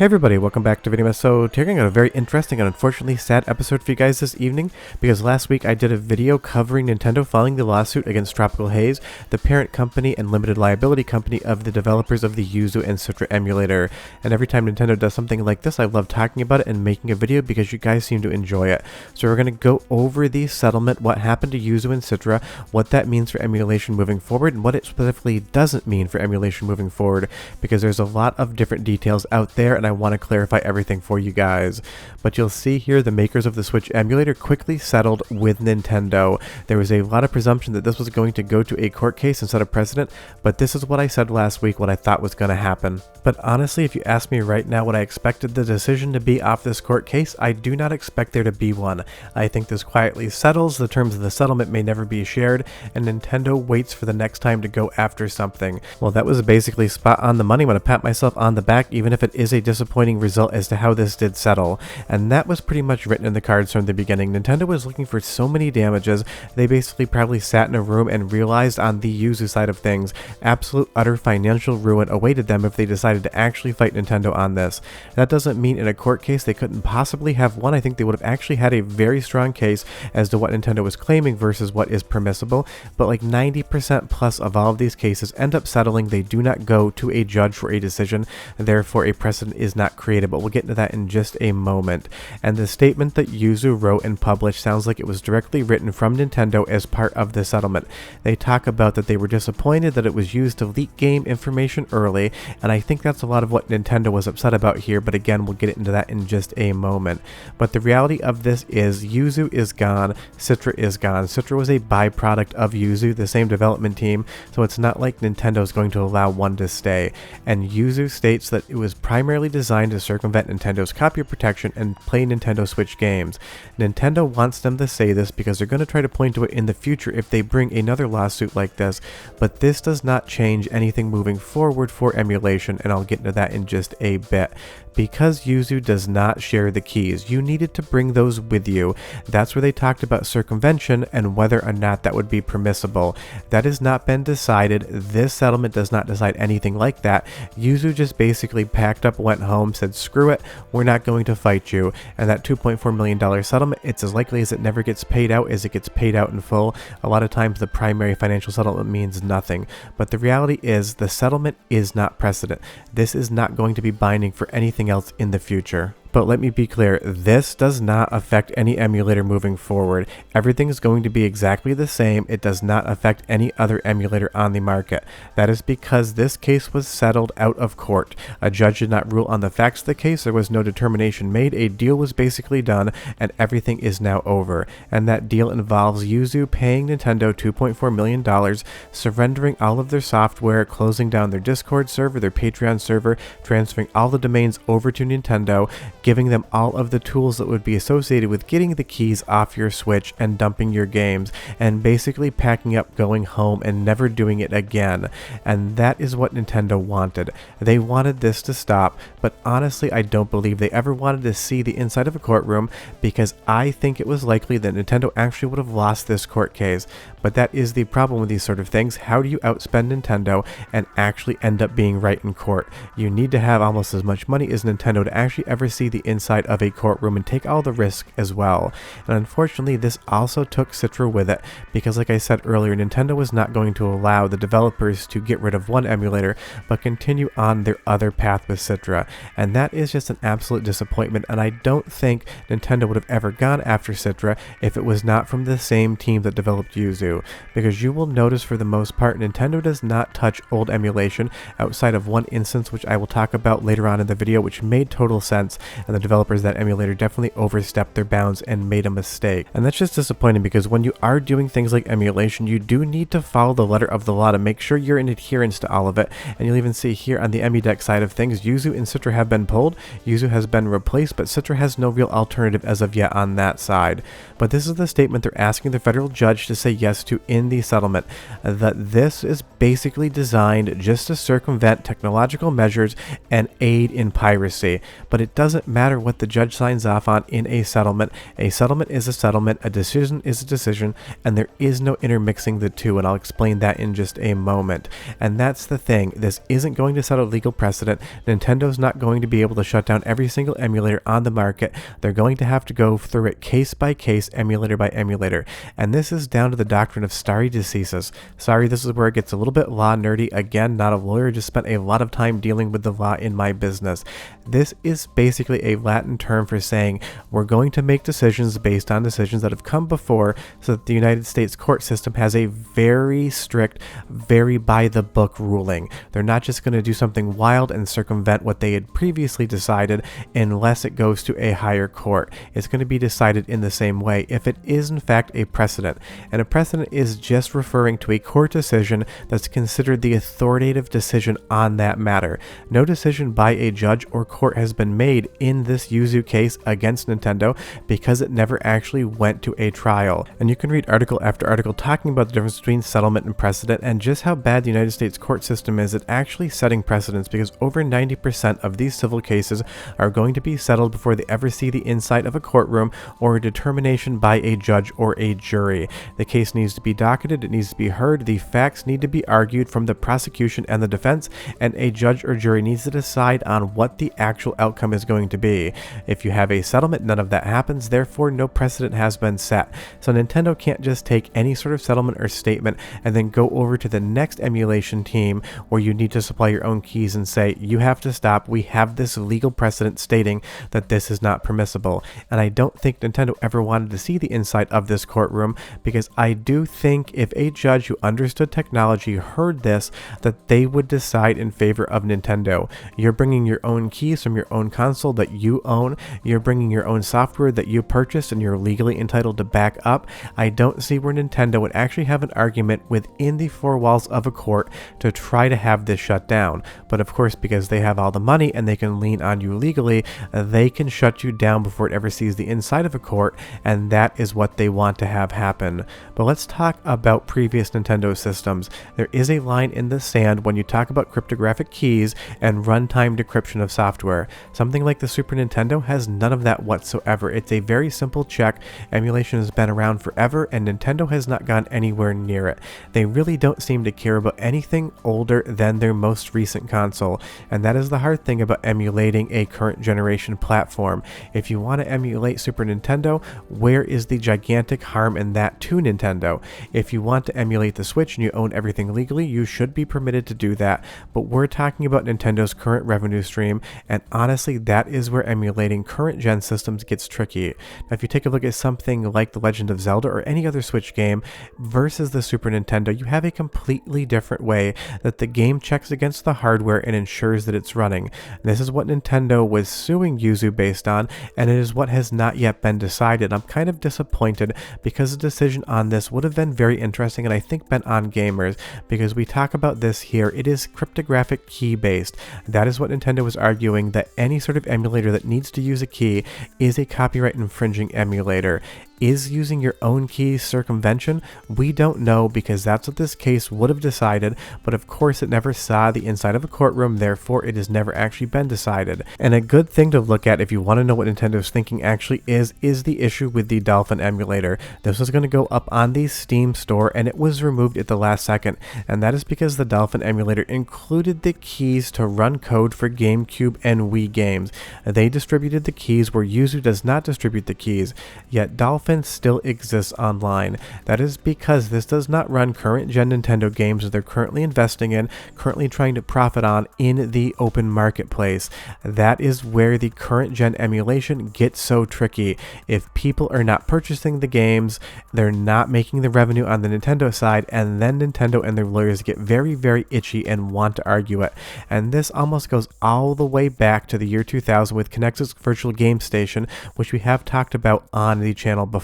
Hey everybody, welcome back to Video. So taking a very interesting and unfortunately sad episode for you guys this evening, because last week I did a video covering Nintendo filing the lawsuit against Tropical Haze, the parent company and limited liability company of the developers of the Yuzu and Citra emulator. And every time Nintendo does something like this, I love talking about it and making a video because you guys seem to enjoy it. So we're going to go over the settlement, what happened to Yuzu and Citra, what that means for emulation moving forward, and what it specifically doesn't mean for emulation moving forward, because there's a lot of different details out there and I want to clarify everything for you guys. But you'll see here the makers of the Switch emulator quickly settled with Nintendo. There was a lot of presumption that this was going to go to a court case and set a precedent, but this is what I said last week, what I thought was going to happen. But honestly, if you ask me right now what I expected the decision to be off this court case, I do not expect there to be one. I think this quietly settles, the terms of the settlement may never be shared, and Nintendo waits for the next time to go after something. Well, that was basically spot on the money. I'm going to pat myself on the back, even if it is a disappointing result as to how this did settle. And that was pretty much written in the cards from the beginning. Nintendo was looking for so many damages, they basically probably sat in a room and realized on the Yuzu side of things, absolute utter financial ruin awaited them if they decided to actually fight Nintendo on this. That doesn't mean in a court case they couldn't possibly have one. I think they would have actually had a very strong case as to what Nintendo was claiming versus what is permissible, but like 90% plus of all of these cases end up settling. They do not go to a judge for a decision, and therefore a precedent is not created, but we'll get into that in just a moment. And the statement that Yuzu wrote and published sounds like it was directly written from Nintendo as part of the settlement. They talk about that they were disappointed that it was used to leak game information early, and I think that's a lot of what Nintendo was upset about here, but again, we'll get into that in just a moment. But the reality of this is Yuzu is gone, Citra is gone. Citra was a byproduct of Yuzu, the same development team, so it's not like Nintendo is going to allow one to stay. And Yuzu states that it was primarily designed to circumvent Nintendo's copyright protection and play Nintendo Switch games. Nintendo wants them to say this because they're going to try to point to it in the future if they bring another lawsuit like this, but this does not change anything moving forward for emulation, and I'll get into that in just a bit. Because Yuzu does not share the keys, you needed to bring those with you. That's where they talked about circumvention and whether or not that would be permissible. That has not been decided. This settlement does not decide anything like that. Yuzu just basically packed up, went home, said screw it, we're not going to fight you. And that $2.4 million settlement, it's as likely as it never gets paid out as it gets paid out in full. A lot of times the primary financial settlement means nothing. But the reality is the settlement is not precedent. This is not going to be binding for anything else in the future. But let me be clear, this does not affect any emulator moving forward. Everything is going to be exactly the same. It does not affect any other emulator on the market. That is because this case was settled out of court. A judge did not rule on the facts of the case. There was no determination made. A deal was basically done, and everything is now over. And that deal involves Yuzu paying Nintendo $2.4 million, surrendering all of their software, closing down their Discord server, their Patreon server, transferring all the domains over to Nintendo, giving them all of the tools that would be associated with getting the keys off your Switch and dumping your games, and basically packing up, going home, and never doing it again. And that is what Nintendo wanted. They wanted this to stop, but honestly, I don't believe they ever wanted to see the inside of a courtroom, because I think it was likely that Nintendo actually would have lost this court case. But that is the problem with these sort of things. How do you outspend Nintendo and actually end up being right in court? You need to have almost as much money as Nintendo to actually ever see the inside of a courtroom and take all the risk as well. And unfortunately, this also took Citra with it, because like I said earlier, Nintendo was not going to allow the developers to get rid of one emulator but continue on their other path with Citra. And that is just an absolute disappointment, and I don't think Nintendo would have ever gone after Citra if it was not from the same team that developed Yuzu. Because you will notice for the most part, Nintendo does not touch old emulation outside of one instance, which I will talk about later on in the video, which made total sense, and the developers of that emulator definitely overstepped their bounds and made a mistake. And that's just disappointing, because when you are doing things like emulation, you do need to follow the letter of the law to make sure you're in adherence to all of it. And you'll even see here on the EmuDeck side of things, Yuzu and Citra have been pulled, Yuzu has been replaced, but Citra has no real alternative as of yet on that side. But this is the statement they're asking the federal judge to say yes us to in the settlement, that this is basically designed just to circumvent technological measures and aid in piracy. But it doesn't matter what the judge signs off on in a settlement. A settlement is a settlement, a decision is a decision, and there is no intermixing the two, and I'll explain that in just a moment. And that's the thing, this isn't going to set a legal precedent. Nintendo's not going to be able to shut down every single emulator on the market. They're going to have to go through it case by case, emulator by emulator. And this is down to the doctrine of stare decisis. Sorry, this is where it gets a little bit law nerdy. Again, not a lawyer, just spent a lot of time dealing with the law in my business. This is basically a Latin term for saying we're going to make decisions based on decisions that have come before, so that the United States court system has a very strict, very by the book ruling. They're not just going to do something wild and circumvent what they had previously decided unless it goes to a higher court. It's going to be decided in the same way if it is in fact a precedent. And a precedent is just referring to a court decision that's considered the authoritative decision on that matter. No decision by a judge or court has been made in this Yuzu case against Nintendo because it never actually went to a trial. And you can read article after article talking about the difference between settlement and precedent and just how bad the United States court system is at actually setting precedents, because over 90% of these civil cases are going to be settled before they ever see the inside of a courtroom or a determination by a judge or a jury. The case needs to be docketed, it needs to be heard, the facts need to be argued from the prosecution and the defense, and a judge or jury needs to decide on what the actual outcome is going to be. If you have a settlement, none of that happens, therefore no precedent has been set. So Nintendo can't just take any sort of settlement or statement and then go over to the next emulation team where you need to supply your own keys and say, you have to stop, we have this legal precedent stating that this is not permissible. And I don't think Nintendo ever wanted to see the inside of this courtroom, because I do think if a judge who understood technology heard this, that they would decide in favor of Nintendo. You're bringing your own keys from your own console that you own, you're bringing your own software that you purchased and you're legally entitled to back up. I don't see where Nintendo would actually have an argument within the four walls of a court to try to have this shut down. But of course, because they have all the money and they can lean on you legally, they can shut you down before it ever sees the inside of a court, and that is what they want to have happen. But let's talk about previous Nintendo systems. There is a line in the sand when you talk about cryptographic keys and runtime decryption of software. Something like the Super Nintendo has none of that whatsoever. It's a very simple check. Emulation has been around forever and Nintendo has not gone anywhere near it. They really don't seem to care about anything older than their most recent console, and that is the hard thing about emulating a current generation platform. If you want to emulate Super Nintendo, where is the gigantic harm in that to Nintendo? If you want to emulate the Switch and you own everything legally, you should be permitted to do that, but we're talking about Nintendo's current revenue stream, and honestly that is where emulating current gen systems gets tricky. Now if you take a look at something like The Legend of Zelda or any other Switch game versus the Super Nintendo, you have a completely different way that the game checks against the hardware and ensures that it's running. This is what Nintendo was suing Yuzu based on, and it is what has not yet been decided. I'm kind of disappointed because a decision on this would have been very interesting and I think been on gamers, because we talk about this here. It is cryptographic key based. That is what Nintendo was arguing, that any sort of emulator that needs to use a key is a copyright infringing emulator. Is using your own keys circumvention? We don't know, because that's what this case would have decided, but of course it never saw the inside of a courtroom, therefore it has never actually been decided. And a good thing to look at if you want to know what Nintendo's thinking actually is the issue with the Dolphin Emulator. This was going to go up on the Steam store and it was removed at the last second, and that is because the Dolphin Emulator included the keys to run code for GameCube and Wii games. They distributed the keys where Yuzu does not distribute the keys, yet Dolphin still exists online. That is because this does not run current gen Nintendo games that they're currently investing in, currently trying to profit on in the open marketplace. That is where the current gen emulation gets so tricky. If people are not purchasing the games, they're not making the revenue on the Nintendo side, and then Nintendo and their lawyers get very, very itchy and want to argue it. And this almost goes all the way back to the year 2000 with Connect's Virtual Game Station, which we have talked about on the channel before.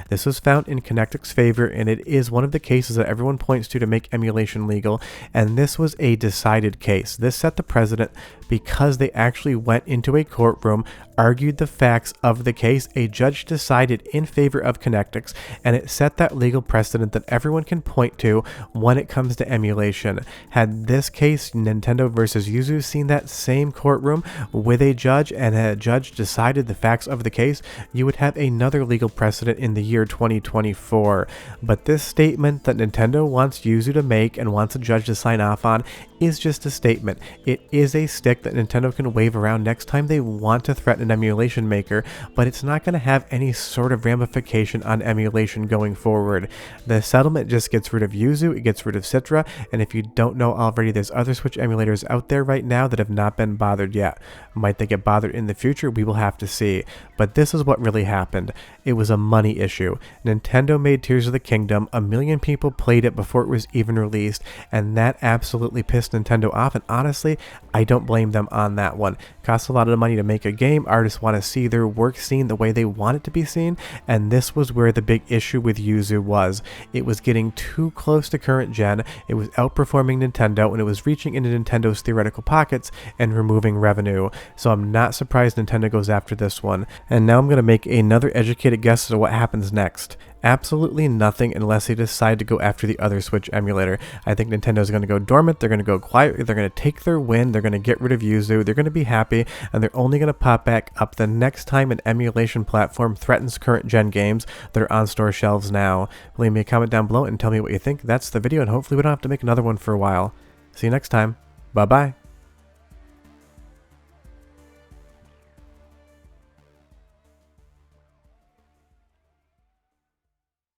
This was found in Connectic's favor, and it is one of the cases that everyone points to make emulation legal, and this was a decided case. This set the precedent because they actually went into a courtroom, argued the facts of the case, a judge decided in favor of Connectix, and it set that legal precedent that everyone can point to when it comes to emulation. Had this case, Nintendo versus Yuzu, seen that same courtroom with a judge and a judge decided the facts of the case, you would have another legal precedent in the year 2024. But this statement that Nintendo wants Yuzu to make and wants a judge to sign off on is just a statement. It is a stick that Nintendo can wave around next time they want to threaten an emulation maker, but it's not going to have any sort of ramification on emulation going forward. The settlement just gets rid of Yuzu, it gets rid of Citra, and if you don't know already, there's other Switch emulators out there right now that have not been bothered yet. Might they get bothered in the future? We will have to see. But this is what really happened. It was a money issue. Nintendo made Tears of the Kingdom, 1 million people played it before it was even released, and that absolutely pissed Nintendo off, and honestly, I don't blame them on that one. It costs a lot of money to make a game, artists want to see their work seen the way they want it to be seen, and this was where the big issue with Yuzu was. It was getting too close to current gen, it was outperforming Nintendo, and it was reaching into Nintendo's theoretical pockets and removing revenue. So I'm not surprised Nintendo goes after this one. And now I'm going to make another educated guess as to what happens next. Absolutely nothing unless they decide to go after the other Switch emulator. I think Nintendo's going to go dormant, they're going to go quiet, they're going to take their win, they're going to get rid of Yuzu, they're going to be happy, and they're only going to pop back up the next time an emulation platform threatens current gen games that are on store shelves now. Leave me a comment down below and tell me what you think. That's the video, and hopefully we don't have to make another one for a while. See you next time. Bye bye.